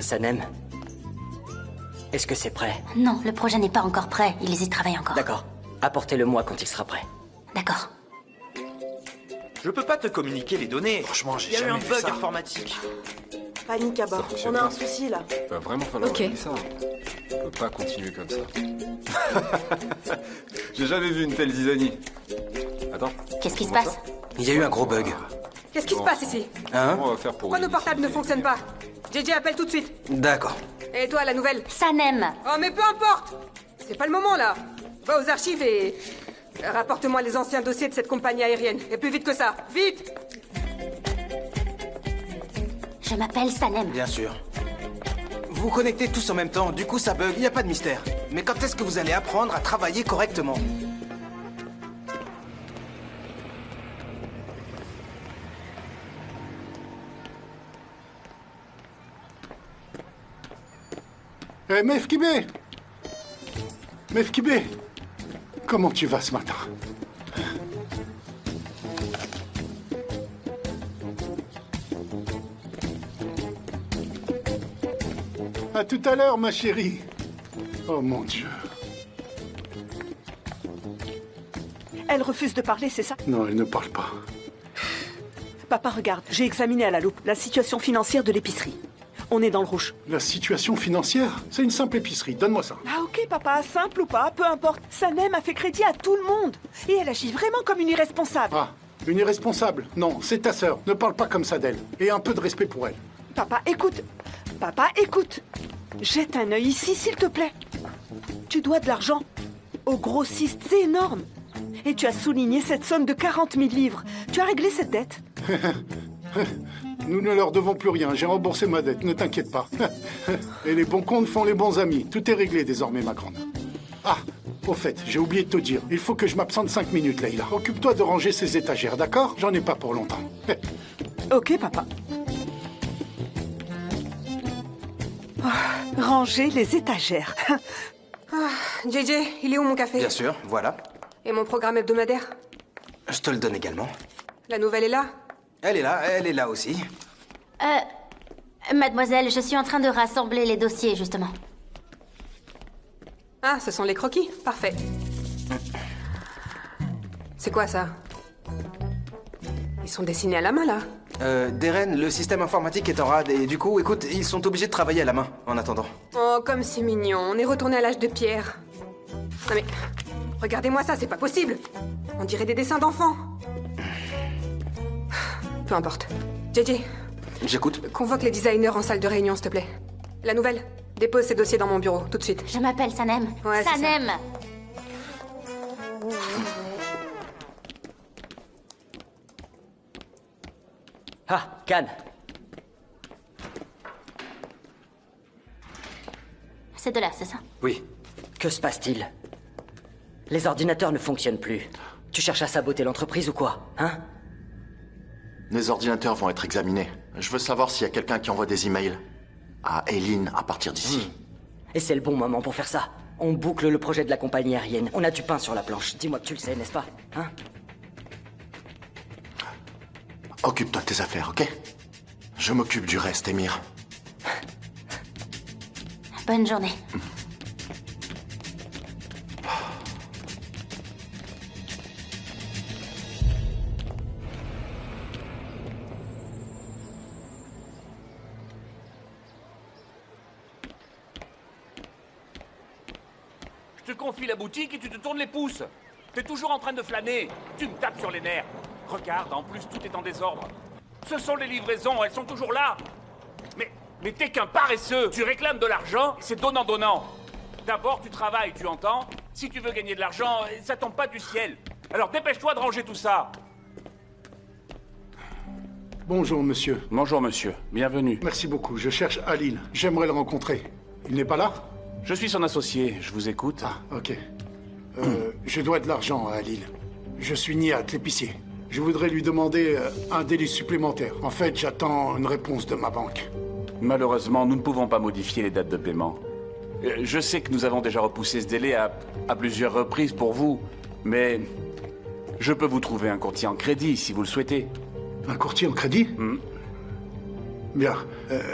Sanem, est-ce que c'est prêt? Non, le projet n'est pas encore prêt. Ils y travaillent encore. D'accord. Apportez-le-moi quand il sera prêt. D'accord. Je peux pas te communiquer les données. Franchement, Il j'ai y a eu jamais un vu bug ça. informatique. Panique à bord. fonctionne On a pas. un souci là. Va vraiment falloir Ok. régler ça. On peut pas continuer comme ça. J'ai jamais vu une telle zizanie. Attends. Qu'est-ce qui se comment passe? ça Il y a eu un gros bug. Qu'est-ce qui se passe ici? Hein? Comment on va faire pour... Pourquoi nos portables ne fonctionnent pas? JJ appelle tout de suite. D'accord. Et toi, la nouvelle? Sanem. Oh, mais peu importe! C'est pas le moment, là. Va aux archives et... rapporte-moi les anciens dossiers de cette compagnie aérienne. Et plus vite que ça. Vite! Je m'appelle Sanem. Bien sûr. Vous vous connectez tous en même temps, du coup ça bug, il n'y a pas de mystère. Mais quand est-ce que vous allez apprendre à travailler correctement? Mefkibé! Mefkibé! Comment tu vas ce matin? À tout à l'heure, ma chérie. Oh mon Dieu. Elle refuse de parler, c'est ça? Non, elle ne parle pas. Papa, regarde, j'ai examiné à la loupe la situation financière de l'épicerie. On est dans le rouge. La situation financière? C'est une simple épicerie. Donne-moi ça. Ah ok, papa, simple ou pas, peu importe. Sanem a fait crédit à tout le monde. Et elle agit vraiment comme une irresponsable. Ah, une irresponsable? Non, c'est ta sœur. Ne parle pas comme ça d'elle. Et un peu de respect pour elle. Papa, écoute. Papa, écoute. Jette un œil ici, s'il te plaît. Tu dois de l'argent au grossiste, c'est énorme. Et tu as souligné cette somme de 40 000 livres. Tu as réglé cette dette? Nous ne leur devons plus rien. J'ai remboursé ma dette, ne t'inquiète pas. Et les bons comptes font les bons amis. Tout est réglé désormais, ma grande. Ah, au fait, j'ai oublié de te dire. Il faut que je m'absente 5 minutes, Leïla. Occupe-toi de ranger ces étagères, d'accord? J'en ai pas pour longtemps. Ok, papa. Oh, ranger les étagères. JJ, il est où mon café? Bien sûr, voilà. Et mon programme hebdomadaire? Je te le donne également. La nouvelle est là? Elle est là aussi. Mademoiselle, je suis en train de rassembler les dossiers, justement. Ah, ce sont les croquis. Parfait. C'est quoi ça? Ils sont dessinés à la main, là? Deren, le système informatique est en rade et du coup, écoute, ils sont obligés de travailler à la main en attendant. Oh, comme c'est mignon. On est retourné à l'âge de pierre. Non mais... regardez-moi ça, c'est pas possible. On dirait des dessins d'enfants. Peu importe. JJ, J'écoute. convoque les designers en salle de réunion, s'il te plaît. La nouvelle, dépose ces dossiers dans mon bureau, tout de suite. Je m'appelle Sanem. Ouais, c'est Sanem. Ah, Khan. C'est de là, c'est ça? Oui. Que se passe-t-il? Les ordinateurs ne fonctionnent plus. Tu cherches à saboter l'entreprise ou quoi? Hein? Les ordinateurs vont être examinés. Je veux savoir s'il y a quelqu'un qui envoie des emails à Eileen à partir d'ici. Et c'est le bon moment pour faire ça. On boucle le projet de la compagnie aérienne. On a du pain sur la planche. Dis-moi que tu le sais, n'est-ce pas? Hein? Occupe-toi de tes affaires, ok? Je m'occupe du reste, Émir. Bonne journée. Je te confie la boutique et tu te tournes les pouces. T'es toujours en train de flâner. Tu me tapes sur les nerfs. Regarde, en plus, tout est en désordre. Ce sont les livraisons, elles sont toujours là. Mais t'es qu'un paresseux. Tu réclames de l'argent, c'est donnant-donnant. D'abord, tu travailles, tu entends? Si tu veux gagner de l'argent, ça tombe pas du ciel. Alors dépêche-toi de ranger tout ça. Bonjour, monsieur. Bonjour, monsieur. Bienvenue. Merci beaucoup. Je cherche Alil. J'aimerais le rencontrer. Il n'est pas là? Je suis son associé, je vous écoute. Ah, ok. Je dois de l'argent à Alil. Je suis Nihat, l'épicier. Je voudrais lui demander un délai supplémentaire. En fait, j'attends une réponse de ma banque. Malheureusement, nous ne pouvons pas modifier les dates de paiement. Je sais que nous avons déjà repoussé ce délai à plusieurs reprises pour vous, mais je peux vous trouver un courtier en crédit si vous le souhaitez. Un courtier en crédit? Bien,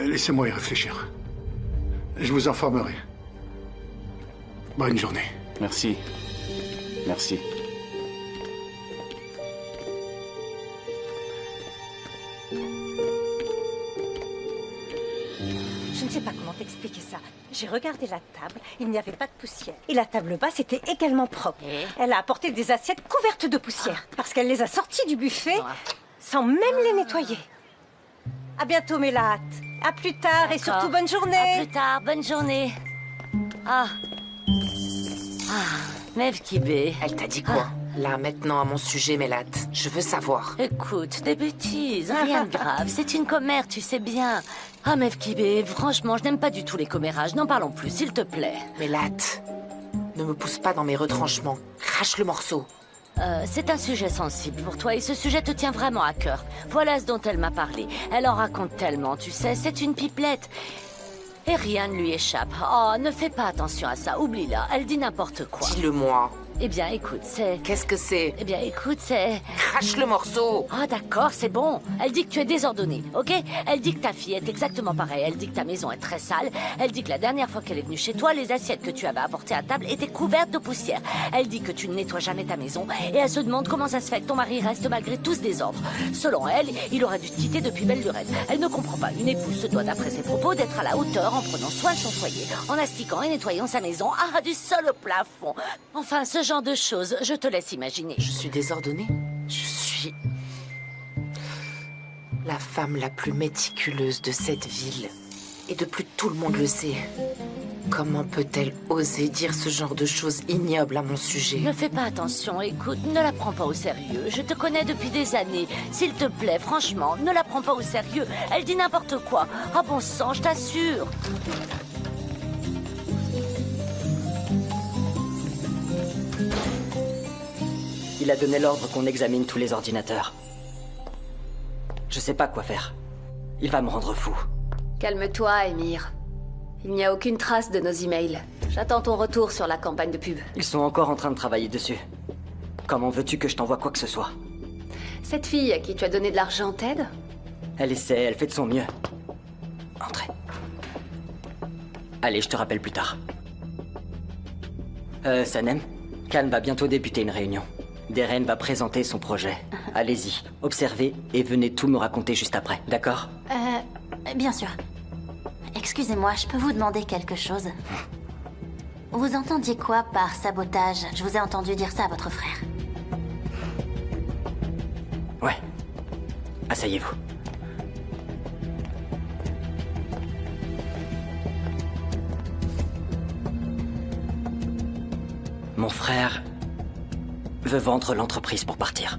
laissez-moi y réfléchir. Je vous informerai. Bonne journée. Merci. Merci. Je ne sais pas comment t'expliquer ça. J'ai regardé la table, il n'y avait pas de poussière. Et la table basse était également propre. Elle a apporté des assiettes couvertes de poussière. Parce qu'elle les a sorties du buffet sans même les nettoyer. À bientôt, mes lattes. À plus tard et surtout bonne journée. À plus tard, bonne journée. Ah. Mev Kibé. Elle t'a dit quoi? Là, maintenant, à mon sujet, Mélade. Je veux savoir. Écoute, des bêtises, rien de grave. C'est une commère, tu sais bien. Ah, Mev Kibé, franchement, je n'aime pas du tout les commérages. N'en parlons plus, s'il te plaît. Mélade, ne me pousse pas dans mes retranchements. Crache le morceau. C'est un sujet sensible pour toi et ce sujet te tient vraiment à cœur. Voilà ce dont elle m'a parlé. Elle en raconte tellement, tu sais, c'est une pipelette. Et rien ne lui échappe. Oh, ne fais pas attention à ça, oublie-la, elle dit n'importe quoi. Dis-le-moi. Eh bien, écoute, c'est... Qu'est-ce que c'est? Eh bien, écoute, c'est... Crache le morceau. Ah, d'accord, c'est bon. Elle dit que tu es désordonné, ok? Elle dit que ta fille est exactement pareille. Elle dit que ta maison est très sale. Elle dit que la dernière fois qu'elle est venue chez toi, les assiettes que tu avais apportées à table étaient couvertes de poussière. Elle dit que tu ne nettoies jamais ta maison. Et elle se demande comment ça se fait que ton mari reste malgré tout ce désordre. Selon elle, il aurait dû te quitter depuis belle lurette. Elle ne comprend pas. Une épouse se doit, d'après ses propos, d'être à la hauteur en prenant soin de son foyer, en astiquant et nettoyant sa maison, du sol au plafond. Enfin, ce genre de choses. Je te laisse imaginer. Je suis désordonnée. Je suis la femme la plus méticuleuse de cette ville. Et de plus tout le monde le sait. Comment peut-elle oser dire ce genre de choses ignobles à mon sujet? Ne fais pas attention, écoute, ne la prends pas au sérieux. Je te connais depuis des années. S'il te plaît, franchement, ne la prends pas au sérieux. Elle dit n'importe quoi. Ah bon sang, je t'assure. Il a donné l'ordre qu'on examine tous les ordinateurs. Je sais pas quoi faire. Il va me rendre fou. Calme-toi, Émir. Il n'y a aucune trace de nos emails. J'attends ton retour sur la campagne de pub. Ils sont encore en train de travailler dessus. Comment veux-tu que je t'envoie quoi que ce soit? Cette fille à qui tu as donné de l'argent t'aide? Elle essaie, elle fait de son mieux. Entrez. Allez, je te rappelle plus tard. Sanem, Khan va bientôt débuter une réunion. Deren va présenter son projet. Allez-y, observez et venez tout me raconter juste après, d'accord? Bien sûr. Excusez-moi, je peux vous demander quelque chose? Vous entendiez quoi par sabotage? Je vous ai entendu dire ça à votre frère. Ouais. Asseyez-vous. Mon frère veut vendre l'entreprise pour partir.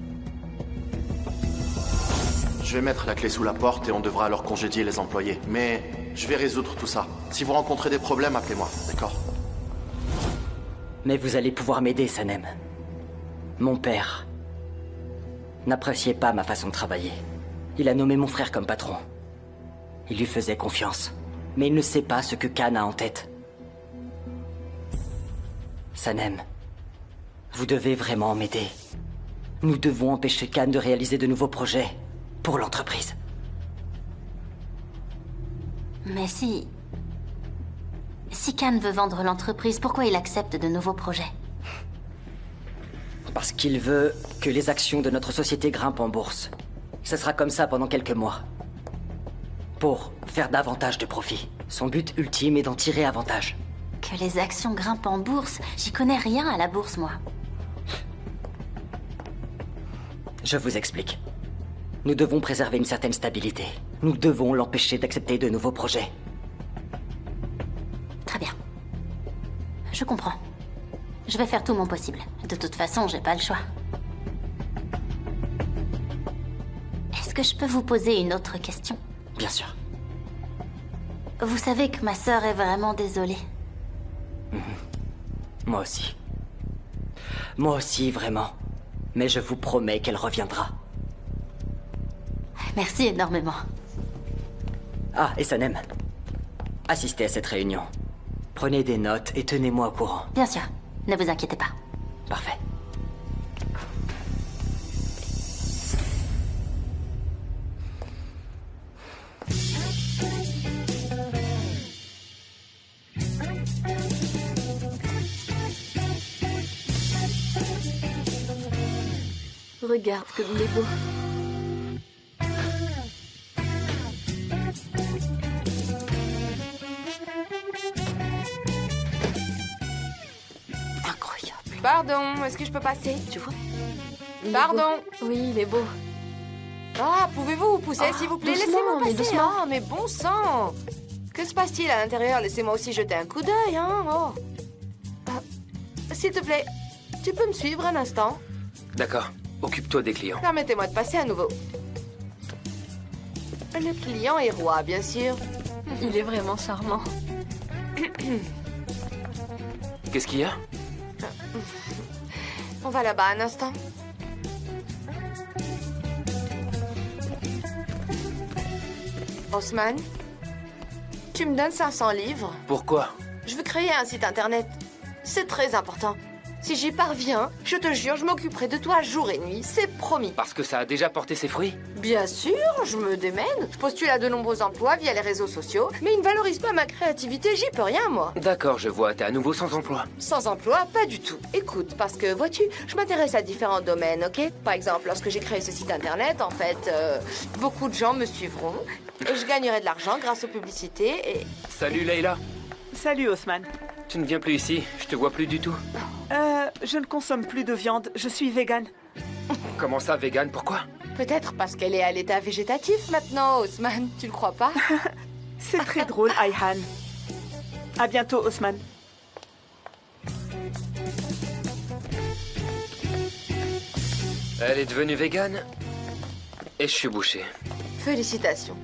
Je vais mettre la clé sous la porte et on devra alors congédier les employés. Mais je vais résoudre tout ça. Si vous rencontrez des problèmes, appelez-moi, d'accord? Mais vous allez pouvoir m'aider, Sanem. Mon père n'appréciait pas ma façon de travailler. Il a nommé mon frère comme patron. Il lui faisait confiance. Mais il ne sait pas ce que Khan a en tête. Sanem, vous devez vraiment m'aider. Nous devons empêcher Khan de réaliser de nouveaux projets pour l'entreprise. Mais si Khan veut vendre l'entreprise, pourquoi il accepte de nouveaux projets? Parce qu'il veut que les actions de notre société grimpent en bourse. Ce sera comme ça pendant quelques mois. Pour faire davantage de profit. Son but ultime est d'en tirer avantage. Que les actions grimpent en bourse? J'y connais rien à la bourse, moi. Je vous explique. Nous devons préserver une certaine stabilité. Nous devons l'empêcher d'accepter de nouveaux projets. Très bien. Je comprends. Je vais faire tout mon possible. De toute façon, j'ai pas le choix. Est-ce que je peux vous poser une autre question? Bien sûr. Vous savez que ma sœur est vraiment désolée. Moi aussi. Moi aussi, vraiment. Mais je vous promets qu'elle reviendra. Merci énormément. Ah, et Sanem, assistez à cette réunion. Prenez des notes et tenez-moi au courant. Bien sûr, ne vous inquiétez pas. Parfait. Regarde comme il est beau. Incroyable. Pardon, est-ce que je peux passer? Tu vois? Pardon. Oui, il est beau. Ah, pouvez-vous vous pousser, s'il vous plaît? doucement, Laissez-moi mais passer. doucement. Ah, mais bon sang! Que se passe-t-il à l'intérieur? Laissez-moi aussi jeter un coup d'œil, hein? Oh. S'il te plaît, tu peux me suivre un instant? D'accord. Occupe-toi des clients. Permettez-moi de passer à nouveau. Le client est roi, bien sûr. Il est vraiment charmant. Qu'est-ce qu'il y a? On va là-bas un instant. Osman, tu me donnes 500 livres? Pourquoi? Je veux créer un site internet. C'est très important. Si j'y parviens, je te jure, je m'occuperai de toi jour et nuit. C'est promis. Parce que ça a déjà porté ses fruits? Bien sûr, je me démène. Je postule à de nombreux emplois via les réseaux sociaux, mais ils ne valorisent pas ma créativité, j'y peux rien, moi. D'accord, je vois. T'es à nouveau sans emploi. Sans emploi, pas du tout. Écoute, parce que, vois-tu, je m'intéresse à différents domaines, ok? Par exemple, lorsque j'ai créé ce site internet, en fait, beaucoup de gens me suivront et je gagnerai de l'argent grâce aux publicités et... Salut, Leïla. Salut, Osman. Tu ne viens plus ici. Je te vois plus du tout. Je ne consomme plus de viande. Je suis végane. Comment ça, vegan? Pourquoi? Peut-être parce qu'elle est à l'état végétatif maintenant, Osman. Tu le crois pas? C'est très drôle, Ayhan. À bientôt, Osman. Elle est devenue végane et je suis bouché. Félicitations.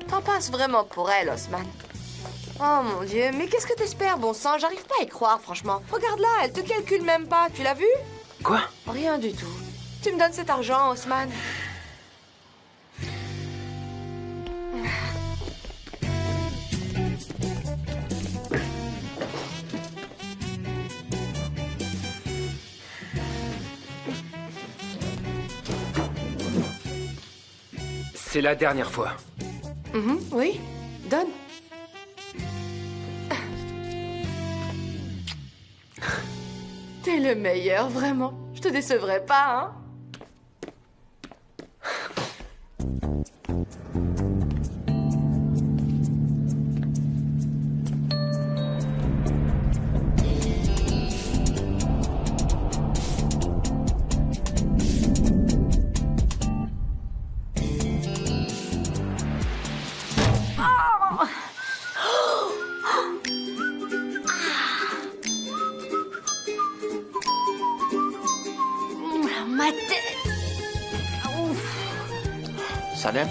T'en passes vraiment pour elle, Osman. Oh mon Dieu, mais qu'est-ce que t'espères, bon sang? J'arrive pas à y croire, franchement. Regarde là, elle te calcule même pas, tu l'as vu? Quoi? Rien du tout. Tu me donnes cet argent, Osman? C'est la dernière fois. Oui, donne. T'es le meilleur, vraiment. Je te décevrai pas, hein? Ma tête. Ouf. Sanem?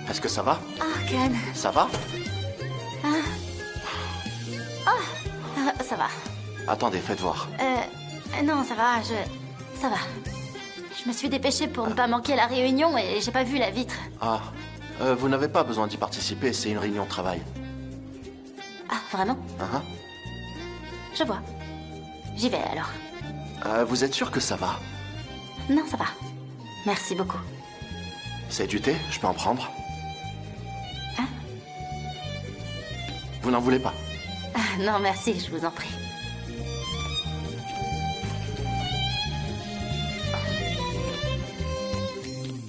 Est-ce que ça va? Ah, Ken. Ça va? Ça va. Attendez, faites voir. Non, ça va, ça va. Je me suis dépêchée pour ne pas manquer la réunion et j'ai pas vu la vitre. Ah, vous n'avez pas besoin d'y participer, c'est une réunion de travail. Ah, vraiment? Hein? Je vois. J'y vais alors. Vous êtes sûr que ça va? Non, ça va. Merci beaucoup. C'est du thé? Je peux en prendre? Vous n'en voulez pas? Ah, non, merci, je vous en prie.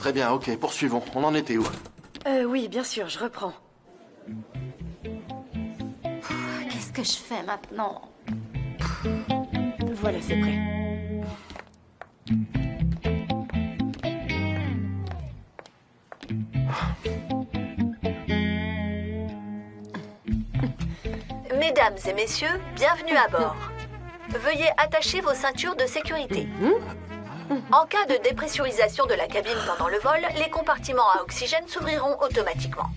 Très bien, ok, poursuivons. On en était où? Oui, bien sûr, je reprends. Qu'est-ce que je fais maintenant? Voilà, c'est prêt. Mesdames et messieurs, bienvenue à bord. Veuillez attacher vos ceintures de sécurité. En cas de dépressurisation de la cabine pendant le vol, les compartiments à oxygène s'ouvriront automatiquement.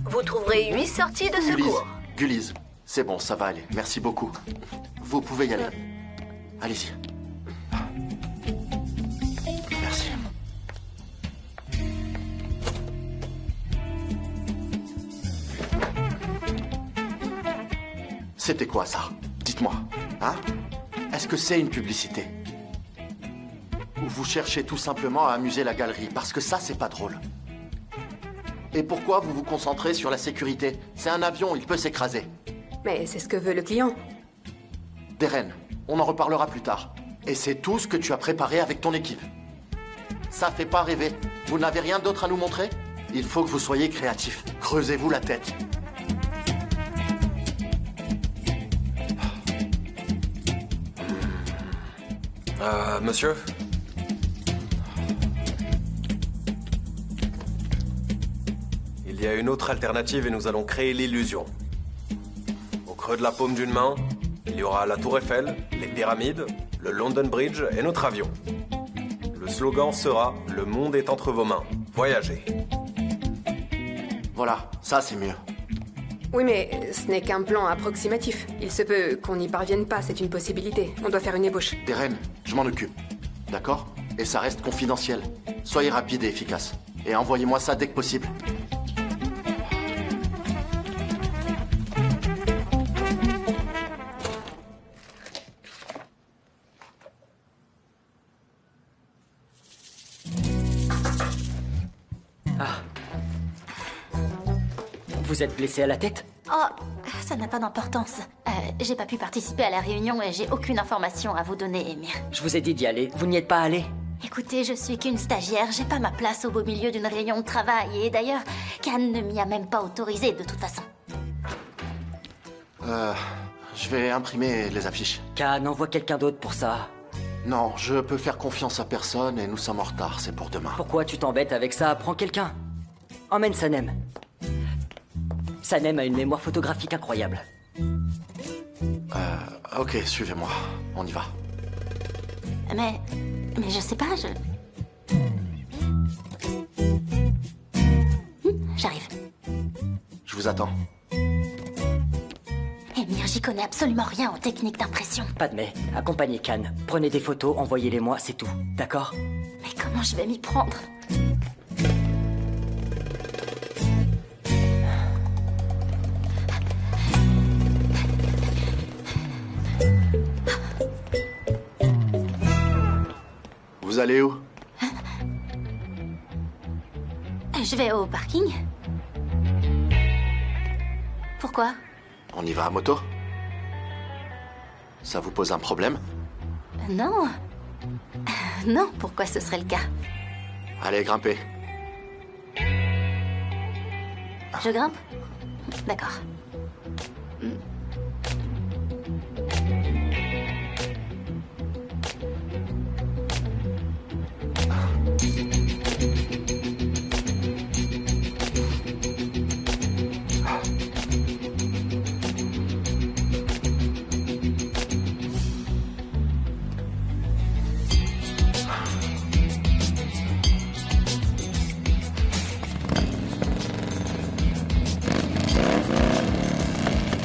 Vous trouverez 8 sorties de secours. Gullies, c'est bon, ça va aller. Merci beaucoup. Vous pouvez y aller. Allez-y. Merci. C'était quoi ça? Dites-moi. Hein? Est-ce que c'est une publicité? Ou vous cherchez tout simplement à amuser la galerie? Parce que ça, c'est pas drôle. Et pourquoi vous vous concentrez sur la sécurité? C'est un avion, il peut s'écraser. Mais c'est ce que veut le client. Darren, On en reparlera plus tard. Et c'est tout ce que tu as préparé avec ton équipe. Ça fait pas rêver. Vous n'avez rien d'autre à nous montrer? Il faut que vous soyez créatifs. Creusez-vous la tête. Monsieur? Il y a une autre alternative et nous allons créer l'illusion. Au creux de la paume d'une main, il y aura la Tour Eiffel, les pyramides, le London Bridge et notre avion. Le slogan sera « Le monde est entre vos mains. Voyagez ». Voilà, ça c'est mieux. Oui, mais ce n'est qu'un plan approximatif. Il se peut qu'on n'y parvienne pas, c'est une possibilité. On doit faire une ébauche. Darren, je m'en occupe. D'accord? Et ça reste confidentiel. Soyez rapide et efficace. Et envoyez-moi ça dès que possible. Vous êtes blessé à la tête? Oh, ça n'a pas d'importance. J'ai pas pu participer à la réunion et j'ai aucune information à vous donner, Emir. Je vous ai dit d'y aller. Vous n'y êtes pas allé? Écoutez, je suis qu'une stagiaire, j'ai pas ma place au beau milieu d'une réunion de travail. Et d'ailleurs, Khan ne m'y a même pas autorisé de toute façon. Je vais imprimer les affiches. Khan, envoie quelqu'un d'autre pour ça. Non, je peux faire confiance à personne et nous sommes en retard, c'est pour demain. Pourquoi tu t'embêtes avec ça? Prends quelqu'un. Emmène Sanem. Sanem a une mémoire photographique incroyable. Ok, suivez-moi. On y va. Mais je sais pas, J'arrive. Je vous attends. Emir, j'y connais absolument rien aux techniques d'impression. Pas de mais. Accompagnez Khan. Prenez des photos, envoyez-les-moi, c'est tout. D'accord? Mais comment je vais m'y prendre? Vous allez où? Je vais au parking. Pourquoi? On y va à moto? Ça vous pose un problème? Non. Non, pourquoi ce serait le cas? Allez, grimpez. Je grimpe? D'accord.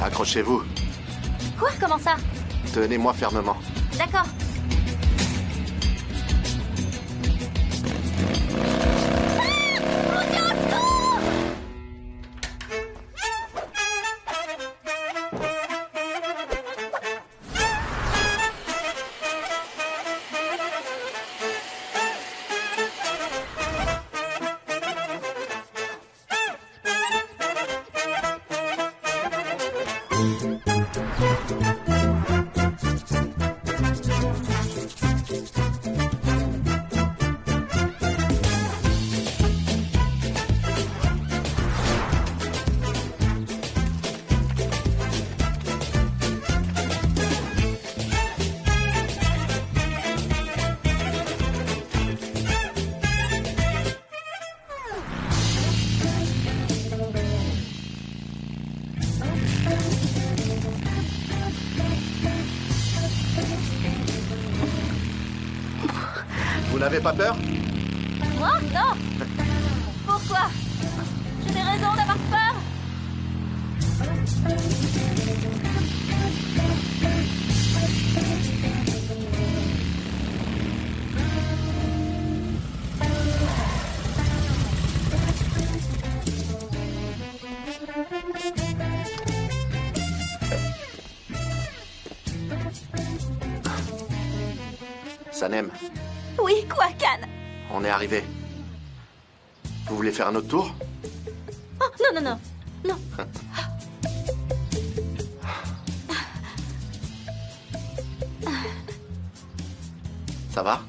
Accrochez-vous. Quoi? Comment ça? Tenez-moi fermement. D'accord. Vous n'avez pas peur? Moi? Non. Pourquoi? J'ai des raisons d'avoir peur. Sanem, Oui, quoi, Khan? on est arrivé. Vous voulez faire un autre tour? Oh, non, non, non. Non. Ça va?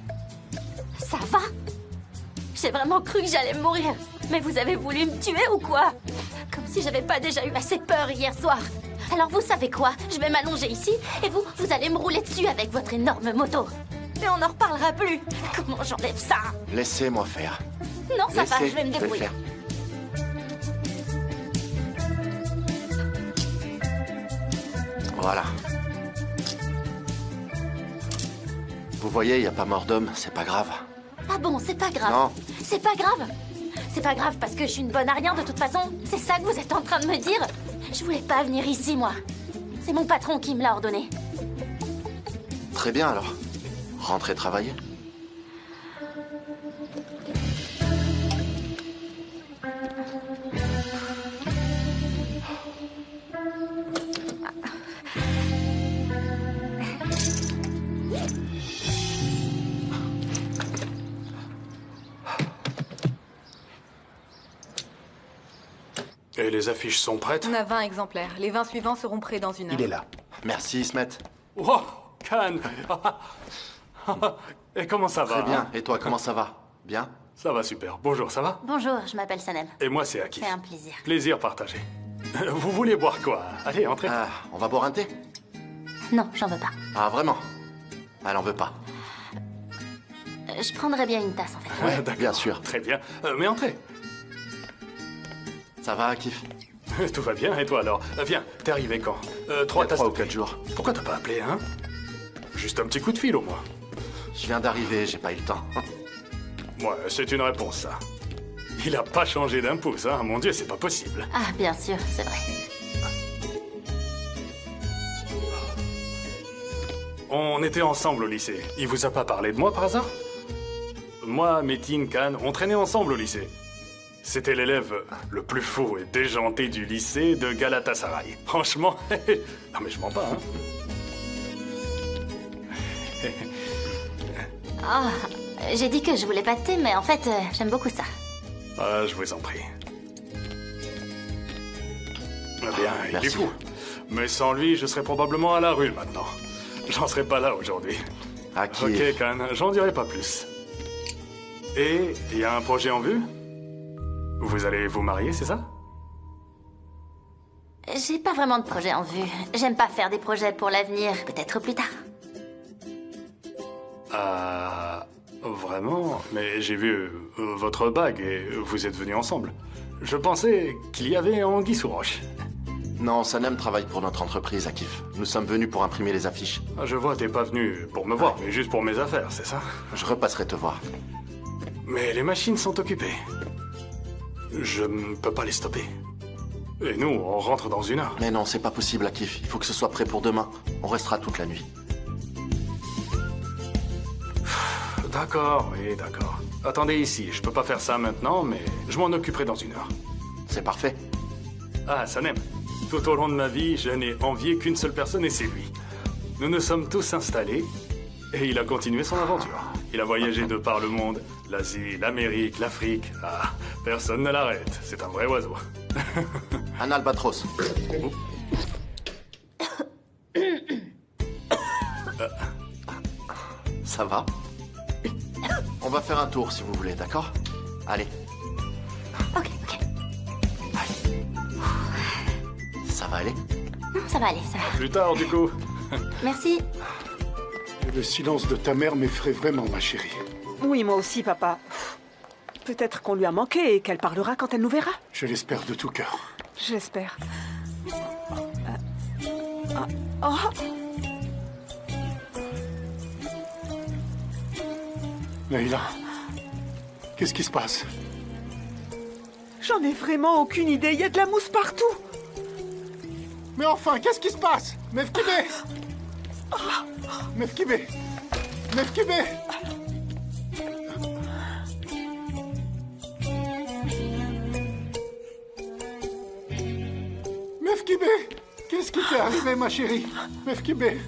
Ça va? J'ai vraiment cru que j'allais mourir. Mais vous avez voulu me tuer ou quoi? Comme si j'avais pas déjà eu assez peur hier soir. Alors vous savez quoi? Je vais m'allonger ici et vous allez me rouler dessus avec votre énorme moto. Et on n'en reparlera plus. Comment j'enlève ça? Laissez-moi faire. Non, ça va, Laissez, je vais me le débrouiller. faire. Voilà. Vous voyez, il n'y a pas mort d'homme, c'est pas grave. Ah bon, c'est pas grave. Non. C'est pas grave. C'est pas grave parce que je suis une bonne à rien de toute façon. C'est ça que vous êtes en train de me dire? Je voulais pas venir ici, moi. C'est mon patron qui me l'a ordonné. Très bien alors. Rentrez travailler. Et les affiches sont prêtes? On a 20 exemplaires. Les 20 suivants seront prêts dans une heure. Il est là. Merci, Ismet. Oh, Khan. Et comment ça va? Très bien. Et toi, comment ça va? Bien? Ça va super. Bonjour, ça va? Bonjour, je m'appelle Sanem. Et moi, c'est Akif. C'est un plaisir. Plaisir partagé. Vous voulez boire quoi? Allez, entrez. Ah, on va boire un thé? Non, j'en veux pas. Ah, vraiment? Elle en veut pas. Je prendrais bien une tasse, en fait. Ouais, bien sûr. Très bien. Mais entrez. Ça va, Akif? Tout va bien, et toi alors? Viens, t'es arrivé quand? 3 ou 4 jours. Pourquoi t'as pas appelé, hein? Juste un petit coup de fil, au moins. Je viens d'arriver, j'ai pas eu le temps. Ouais, c'est une réponse, ça. Il a pas changé d'un pouce, hein? Mon Dieu, c'est pas possible. Ah, bien sûr, c'est vrai. On était ensemble au lycée. Il vous a pas parlé de moi, par hasard? Moi, Metin, Khan, on traînait ensemble au lycée. C'était l'élève le plus fou et déjanté du lycée de Galatasaray. Franchement, non mais je mens pas, hein. Oh, j'ai dit que je voulais pas de thé, mais en fait, j'aime beaucoup ça. Ah, je vous en prie. Eh bien, il est fou. Mais sans lui, je serais probablement à la rue maintenant. J'en serais pas là aujourd'hui. Ok, Khan, j'en dirai pas plus. Et il y a un projet en vue? Vous allez vous marier, c'est ça? J'ai pas vraiment de projet en vue. J'aime pas faire des projets pour l'avenir, peut-être plus tard. Ah, vraiment? Mais j'ai vu votre bague et vous êtes venus ensemble. Je pensais qu'il y avait anguille sous roche. Non, Sanem travaille pour notre entreprise, Akif. Nous sommes venus pour imprimer les affiches. Je vois, t'es pas venu pour me voir, mais juste pour mes affaires, c'est ça? Je repasserai te voir. Mais les machines sont occupées. Je ne peux pas les stopper. Et nous, on rentre dans 1 heure. Mais non, c'est pas possible, Akif. Il faut que ce soit prêt pour demain. On restera toute la nuit. D'accord, oui, d'accord. Attendez ici, je peux pas faire ça maintenant, mais je m'en occuperai dans 1 heure. C'est parfait. Ah, Sanem, tout au long de ma vie, je n'ai envié qu'une seule personne et c'est lui. Nous nous sommes tous installés et il a continué son aventure. Il a voyagé de par le monde, l'Asie, l'Amérique, l'Afrique. Ah, personne ne l'arrête, c'est un vrai oiseau. Un albatros. Ça va? On va faire un tour si vous voulez, d'accord? Allez. Ok. Ça va aller? Ça va aller, ça va. Plus tard, du coup. Merci. Le silence de ta mère m'effraie vraiment, ma chérie. Oui, moi aussi, papa. Peut-être qu'on lui a manqué et qu'elle parlera quand elle nous verra. Je l'espère de tout cœur. J'espère. Oh. Leïla, qu'est-ce qui se passe? J'en ai vraiment aucune idée. Il y a de la mousse partout. Mais enfin, qu'est-ce qui se passe? Mefkibé! Mefkibé! Mefkibé! Mefkibé! Qu'est-ce qui t'est arrivé, ma chérie? Mefkibé!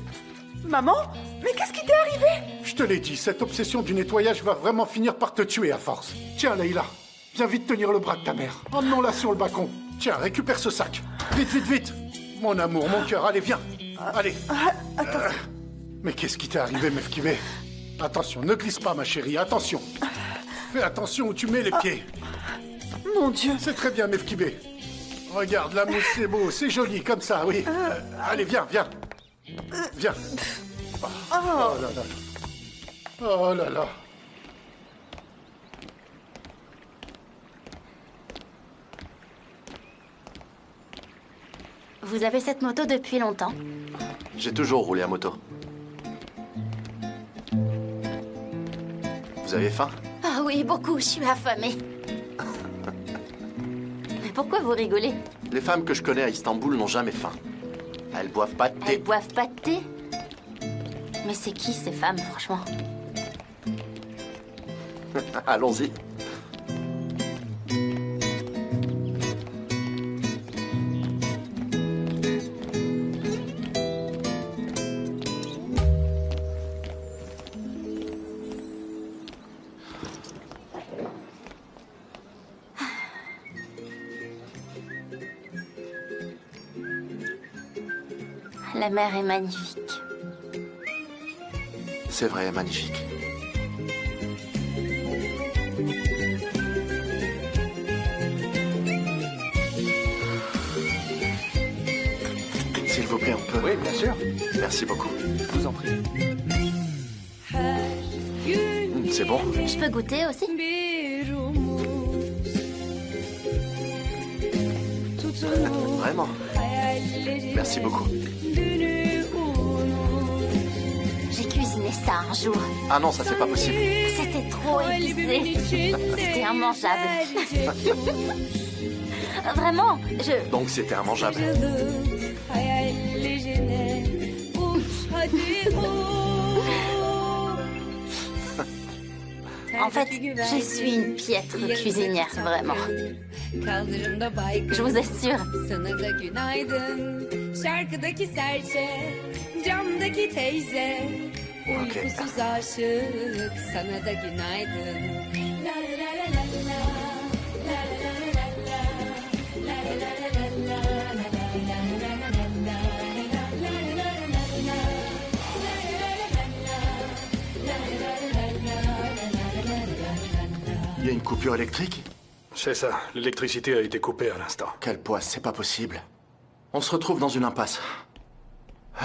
Maman? Mais qu'est-ce qui t'est arrivé? Je te l'ai dit, cette obsession du nettoyage va vraiment finir par te tuer à force. Tiens, Leïla, viens vite tenir le bras de ta mère. Emmenons-la sur le balcon. Tiens, récupère ce sac. Vite, vite, vite! Mon amour, mon cœur, allez, viens. Allez. Attends. Mais qu'est-ce qui t'est arrivé, Mefkibé? Attention, ne glisse pas, ma chérie, attention. Fais attention où tu mets les pieds. Mon Dieu. C'est très bien, Mefkibé. Regarde, la mousse, c'est beau, c'est joli, comme ça, oui. Allez, viens, viens. Viens. Oh là là. Oh là là. Vous avez cette moto depuis longtemps? J'ai toujours roulé à moto. Vous avez faim? Ah oui, beaucoup, je suis affamée. Mais pourquoi vous rigolez? Les femmes que je connais à Istanbul n'ont jamais faim. Elles boivent pas de thé. Elles boivent pas de thé? Mais c'est qui ces femmes, franchement? Allons-y. La mer est magnifique. C'est vrai, magnifique. S'il vous plaît, on peut... Oui, bien sûr. Merci beaucoup. Je vous en prie. C'est bon? Je peux goûter aussi? Vraiment? Merci beaucoup. J'ai cuisiné ça un jour. Ah non, ça c'est pas possible. C'était trop épicé. C'était immangeable. Vraiment, je... Donc c'était immangeable. En fait, je suis une piètre cuisinière, vraiment. Je vous assure. Sana da günaydın. Şarkıdaki serçe, camdaki teyze. Uykusuz aşık, sana da günaydın. La la la la la, la la la la la, la la la la Il y a une coupure électrique? C'est ça. L'électricité a été coupée à l'instant. Quelle poisse, c'est pas possible. On se retrouve dans une impasse.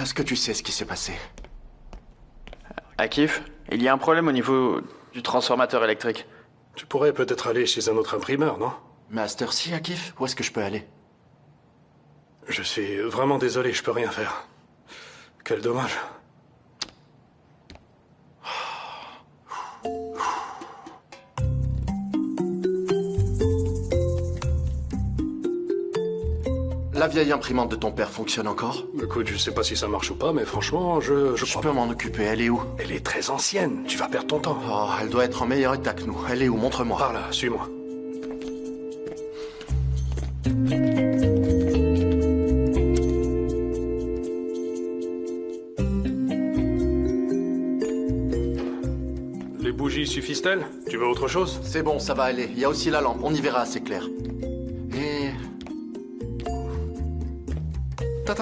Est-ce que tu sais ce qui s'est passé? Akif, il y a un problème au niveau du transformateur électrique. Tu pourrais peut-être aller chez un autre imprimeur, non? Mais à cette heure-ci, Akif, où est-ce que je peux aller? Je suis vraiment désolé, je peux rien faire. Quel dommage. La vieille imprimante de ton père fonctionne encore? Écoute, je sais pas si ça marche ou pas, mais franchement, je peux m'en occuper. Elle est où? Elle est très ancienne. Tu vas perdre ton temps. Oh, elle doit être en meilleur état que nous. Elle est où? Montre-moi. Par là, suis-moi. Les bougies suffisent-elles? Tu veux autre chose? C'est bon, ça va aller. Il y a aussi la lampe. On y verra, c'est clair. Et... Ta.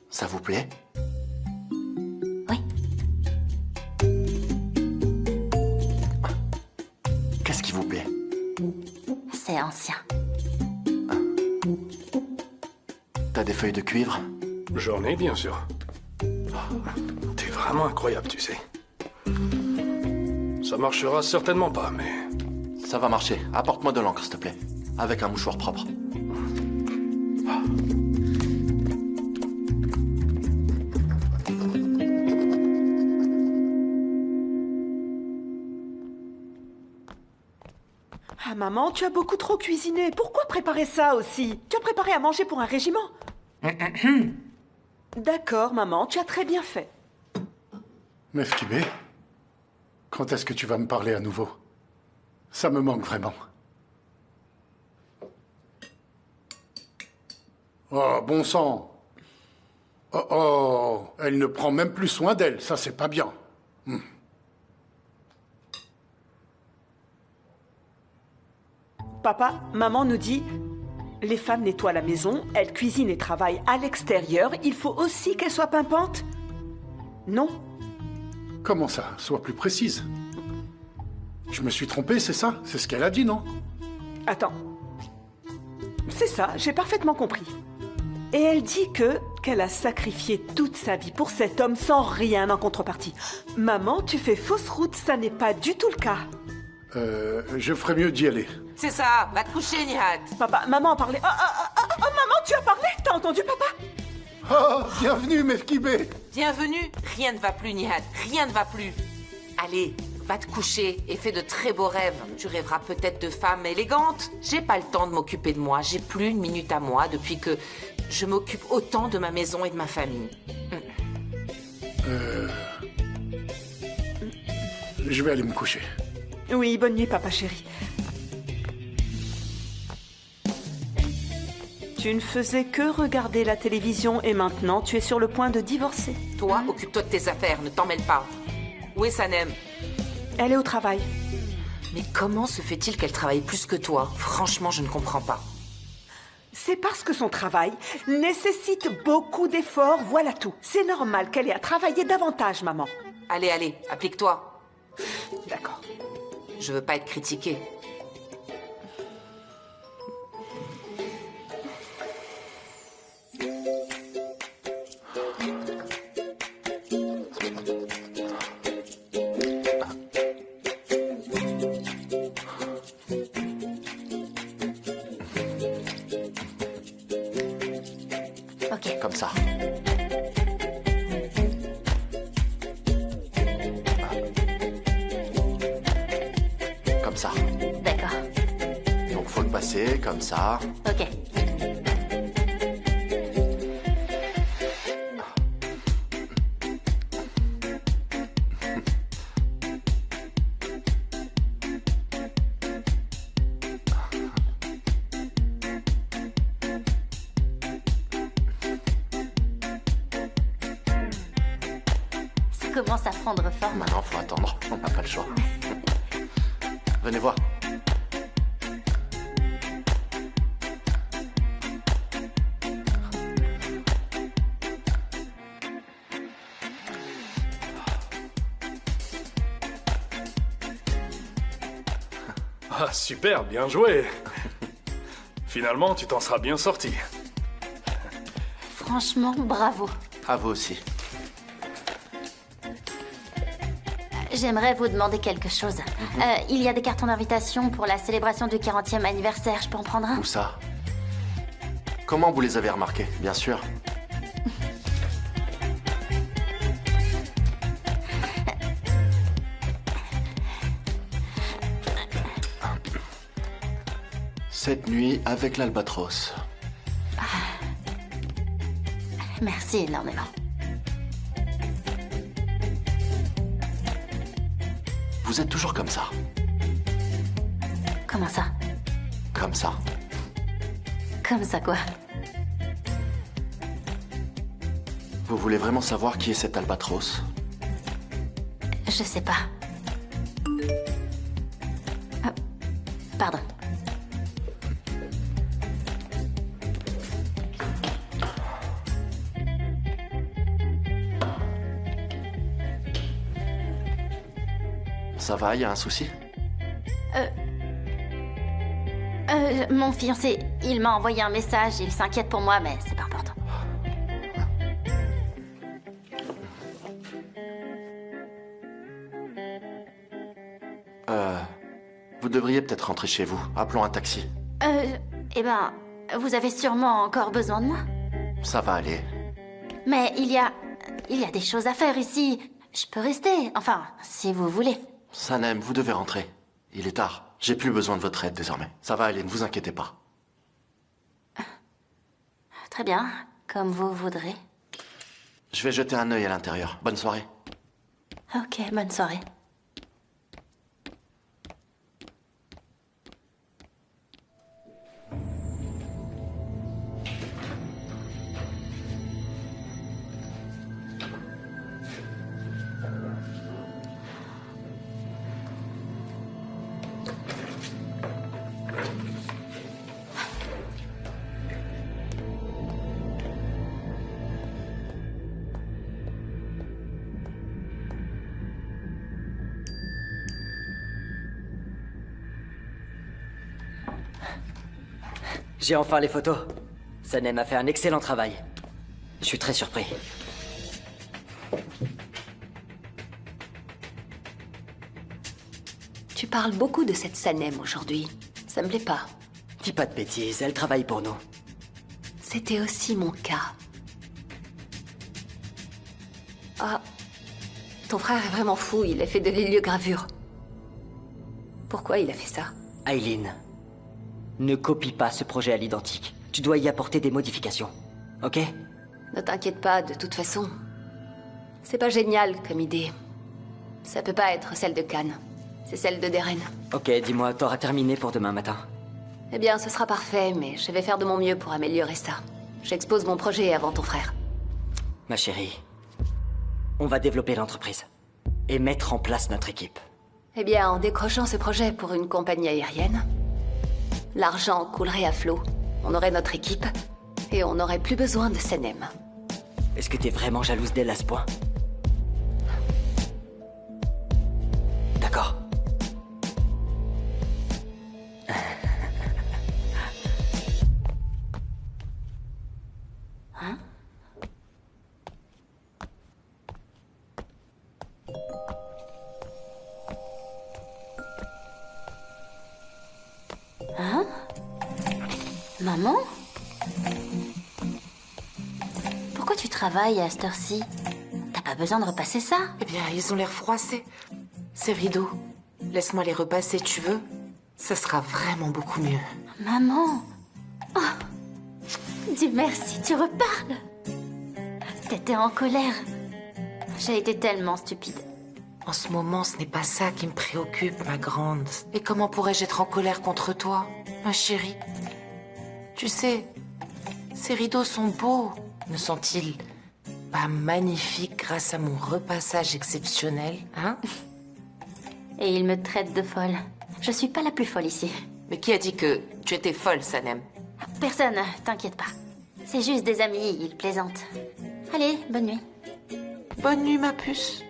Ça vous plaît? Oui. Qu'est-ce qui vous plaît? C'est ancien. T'as des feuilles de cuivre? J'en ai, bien sûr. T'es vraiment incroyable, tu sais. Ça marchera certainement pas, mais... Ça va marcher. Apporte-moi de l'encre, s'il te plaît. Avec un mouchoir propre. Ah maman, tu as beaucoup trop cuisiné. Pourquoi préparer ça aussi? Tu as préparé à manger pour un régiment. D'accord, maman, tu as très bien fait. Mefkibé, quand est-ce que tu vas me parler à nouveau? Ça me manque vraiment. Oh, bon sang. Oh, elle ne prend même plus soin d'elle, ça c'est pas bien. Papa, maman nous dit, les femmes nettoient la maison, elles cuisinent et travaillent à l'extérieur, il faut aussi qu'elles soient pimpantes? Non? Comment ça? Sois plus précise. Je me suis trompé, c'est ça? C'est ce qu'elle a dit, non? Attends. C'est ça, j'ai parfaitement compris. Et elle dit qu'elle a sacrifié toute sa vie pour cet homme sans rien en contrepartie. Maman, tu fais fausse route, ça n'est pas du tout le cas. Je ferais mieux d'y aller. C'est ça, va te coucher, Nihat. Papa, maman a parlé. Maman, tu as parlé? T'as entendu, papa? Oh, bienvenue, Mefkibé. Bienvenue. Rien ne va plus, Nihat. Rien ne va plus. Allez, va te coucher et fais de très beaux rêves. Tu rêveras peut-être de femmes élégantes. J'ai pas le temps de m'occuper de moi. J'ai plus une minute à moi depuis que je m'occupe autant de ma maison et de ma famille. Je vais aller me coucher. Oui, bonne nuit, papa chéri. Tu ne faisais que regarder la télévision et maintenant tu es sur le point de divorcer. Toi, occupe-toi de tes affaires, ne t'en mêle pas. Où est Sanem? Elle est au travail. Mais comment se fait-il qu'elle travaille plus que toi? Franchement, je ne comprends pas. C'est parce que son travail nécessite beaucoup d'efforts, voilà tout. C'est normal qu'elle ait à travailler davantage, maman. Allez, allez, applique-toi. D'accord. Je veux pas être critiquée. Ok. Comme ça. Comme ça. D'accord. Donc faut le passer comme ça. Ok. Ça commence à prendre forme. Maintenant, faut attendre. On n'a pas le choix. Venez voir. Ah, super, bien joué. Finalement, tu t'en seras bien sorti. Franchement, bravo. À vous aussi. J'aimerais vous demander quelque chose. Il y a des cartons d'invitation pour la célébration du 40e anniversaire. Je peux en prendre un? Où ça? Comment vous les avez remarqués? Bien sûr. Cette nuit avec l'Albatros. Merci énormément. Vous êtes toujours comme ça. Comment ça? Comme ça. Comme ça quoi? Vous voulez vraiment savoir qui est cet Albatros? Je sais pas. Pardon. Ça va, y a un souci? Mon fiancé, il m'a envoyé un message. Il s'inquiète pour moi, mais c'est pas important. Vous devriez peut-être rentrer chez vous. Appelons un taxi. Eh ben, vous avez sûrement encore besoin de moi. Ça va aller. Mais il y a des choses à faire ici. Je peux rester, enfin, si vous voulez. Sanem, vous devez rentrer. Il est tard. J'ai plus besoin de votre aide désormais. Ça va aller, ne vous inquiétez pas. Très bien, comme vous voudrez. Je vais jeter un œil à l'intérieur. Bonne soirée. Ok, bonne soirée. J'ai enfin les photos. Sanem a fait un excellent travail. Je suis très surpris. Tu parles beaucoup de cette Sanem aujourd'hui. Ça me plaît pas. Dis pas de bêtises, elle travaille pour nous. C'était aussi mon cas. Ah, ton frère est vraiment fou, il a fait de l'héliogravure. Pourquoi il a fait ça? Aileen, ne copie pas ce projet à l'identique. Tu dois y apporter des modifications, ok? Ne t'inquiète pas, de toute façon. C'est pas génial comme idée. Ça peut pas être celle de Cannes. C'est celle de Deren. Ok, dis-moi, t'auras terminé pour demain matin. Eh bien, ce sera parfait, mais je vais faire de mon mieux pour améliorer ça. J'expose mon projet avant ton frère. Ma chérie, on va développer l'entreprise et mettre en place notre équipe. Eh bien, en décrochant ce projet pour une compagnie aérienne, l'argent coulerait à flot. On aurait notre équipe et on n'aurait plus besoin de Sanem. Est-ce que t'es vraiment jalouse d'elle à ce point? D'accord. Hein? Hein? Maman? Pourquoi tu travailles à cette heure-ci? T'as pas besoin de repasser ça? Eh bien, ils ont l'air froissés. Ces rideaux, laisse-moi les repasser, tu veux? Ça sera vraiment beaucoup mieux. Maman! Oh. Dis merci, tu reparles! T'étais en colère. J'ai été tellement stupide. En ce moment, ce n'est pas ça qui me préoccupe, ma grande. Et comment pourrais-je être en colère contre toi, ma chérie? Tu sais, ces rideaux sont beaux, ne sont-ils pas magnifiques grâce à mon repassage exceptionnel, hein? Et il me traite de folle. Je suis pas la plus folle ici. Mais qui a dit que tu étais folle, Sanem? Personne, t'inquiète pas. C'est juste des amis, ils plaisantent. Allez, bonne nuit. Bonne nuit, ma puce.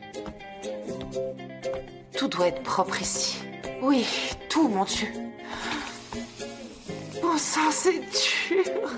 Tout doit être propre ici. Oui, tout, mon Dieu. Bon sang, c'est dur.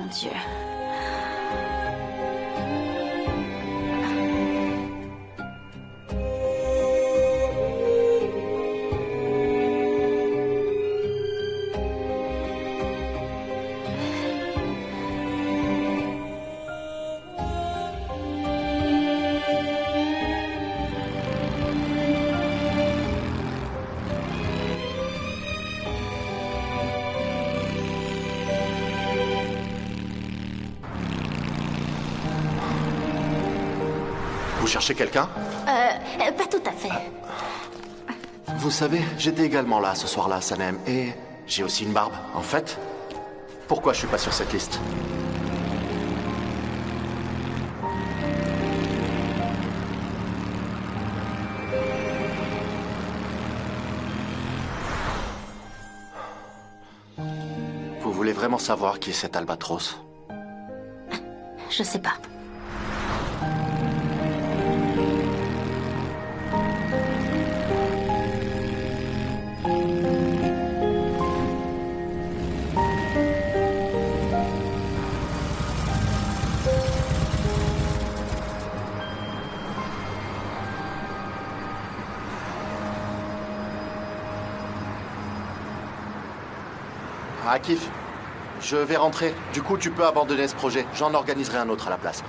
Dieu. Vous cherchez quelqu'un? Pas tout à fait. Vous savez, j'étais également là ce soir-là, Sanem, et j'ai aussi une barbe. En fait, pourquoi je suis pas sur cette liste? Vous voulez vraiment savoir qui est cet albatros? Je sais pas. Akif, Je vais rentrer. Du coup, tu peux abandonner ce projet. J'en organiserai un autre à la place.